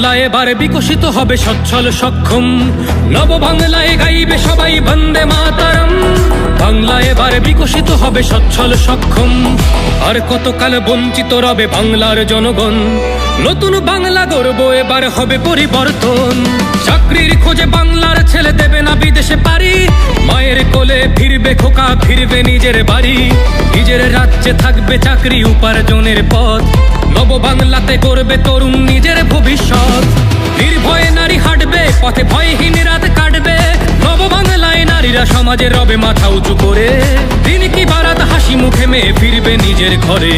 বাংলা এবার বিকশিত হবে সচ্ছল সক্ষম, নব বাংলায় গাইবে সবাই বন্দে মাতরম। বাংলা এবার বিকশিত হবে সচ্ছল সক্ষম, আর কতকাল বঞ্চিত রবে বাংলার জনগণ। নতুন বাংলা গর্ব এবার হবে পরিবর্তন। চাকরির খোঁজে বাংলার ছেলে দেবে না বিদেশে পারি, মায়ের কোলে ফিরবে খোকা, ফিরবে নিজের বাড়ি। নিজের রাজ্যে থাকবে চাকরি উপার্জনের পথ, নব বাংলাতে করবে তরুণ নিজের ভবিষ্যৎ। নির্ভয়ে নারী হাঁটবে পথে, ভয়হীন রাত কাটবে। নব বাংলায় নারীরা সমাজে রবে মাথা উঁচু করে, দিন কি বারাত হাসি মুখে মেয়ে ফিরবে নিজের ঘরে।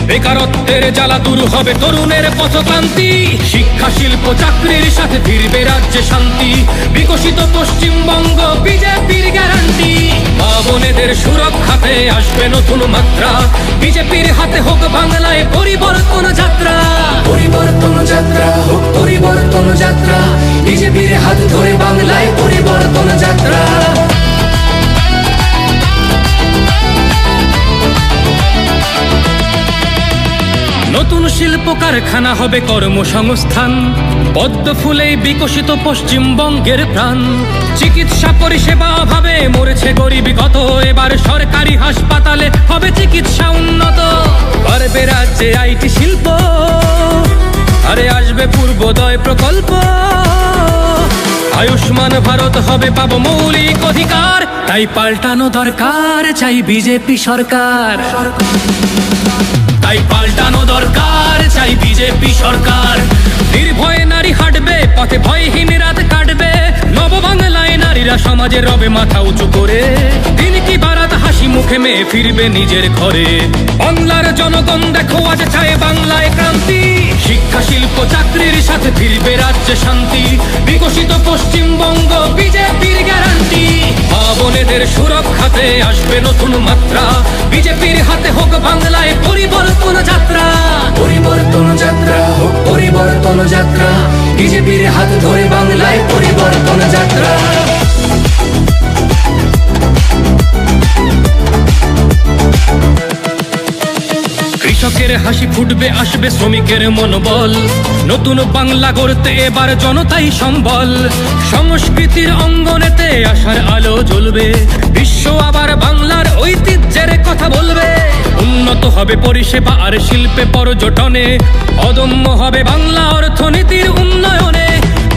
বেকারত্বের জ্বালা দূর হবে তরুণের পথক্রান্তি, শিক্ষা শিল্প চাকরির সাথে ফিরবে রাজ্যে শান্তি। বিকশিত পশ্চিমবঙ্গ বিজেপির গ্যারান্টি, মা বোনেদের সুরক্ষাতে আসবে নতুন মাত্রা। বিজেপির হাতে হোক বাংলায় পরিবর্তন যাত্রা। পরিবর্তন যাত্রা হোক পরিবর্তন যাত্রা, বিজেপির হাত ধরে বাংলায় পরিবর্তন যাত্রা। নতুন শিল্প কারখানা হবে কর্মসংস্থান, পদ্ম ফুলেই বিকশিত পশ্চিমবঙ্গের প্রাণ। চিকিৎসা পরিষেবা অভাবে মরেছে গরিবী কত, এবার সরকারি হাসপাতালে হবে চিকিৎসা উন্নত। বাড়বে রাজ্যে আইটি শিল্প, আরে আসবে পূর্বোদয় প্রকল্প। আয়ুষ্মান ভারত হবে পাবো মৌলিক অধিকার, তাই পাল্টানো দরকার চাই বিজেপি সরকার। তাই পাল্টানো দরকার চাই বিজেপি সরকার। নির্ভয়ে নারী হাঁটবে পথে, ভয়হীন রাত কাটবে। নব বাংলায় নারীরা সমাজে রবে মাথা উঁচু করে, দিন কি বারাত হাসি মুখে মেয়ে ফিরবে নিজের ঘরে। বাংলার জনগণ দেখো আজ চায় বাংলায় ক্রান্তি, শিক্ষা শিল্প চাকরির সাথে ফিরবে রাজ্যে শান্তি। বিকশিত পশ্চিমবঙ্গ বিজেপির গ্যারান্টি, মা বোনেদের সুরক্ষাতে আসবে নতুন মাত্রা। বিজেপির হাতে হোক বাংলায় পরিবর্তন যাত্রা। পরিবর্তন যাত্রা হোক পরিবর্তন যাত্রা, বিজেপির হাত ধরে বাংলায় পরিবর্তন যাত্রা। কৃষকের হাসি ফুটবে, আসবে শ্রমিকের মনোবল। নতুন বাংলা গড়তে এবার জনতাই সম্বল। সংস্কৃতির অঙ্গনেতে আশার আলো জ্বলবে, বিশ্ব আবার বাংলার ঐতিহ্যের কথা বলবে। উন্নত হবে পরিষেবা আর শিল্পে পর্যটনে, অদম্য হবে বাংলা অর্থনীতির উন্নয়নে।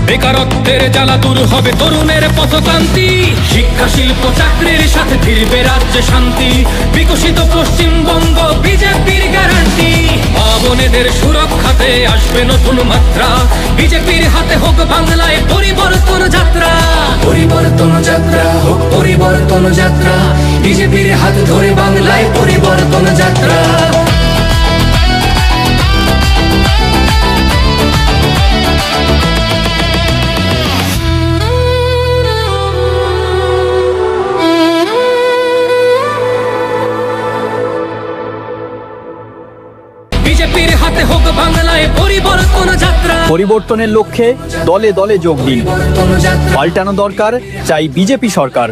বেকারত্বের জ্বালা দূর হবে তরুণের পথক্রান্তি, শিক্ষা শিল্প চাকরির সাথে ফিরবে রাজ্যে শান্তি। বিকশিত পশ্চিমবঙ্গ বিজেপির গ্যারান্টি, মা বোনেদের সুরক্ষাতে আসবে নতুন মাত্রা। বিজেপির হাতে হোক বাংলায় পরিবর্তন যাত্রা। পরিবর্তন যাত্রা হোক পরিবর্তন যাত্রা, বিজেপির হাত ধরে বাংলায় পরিবর্তন যাত্রা। বিজেপির হাতে হোক বাংলায় পরিবর্তন যাত্রা। পরিবর্তনের লক্ষ্যে দলে দলে যোগ দিন। পরিবর্তন যাত্রা পাল্টানো দরকার চাই বিজেপি সরকার।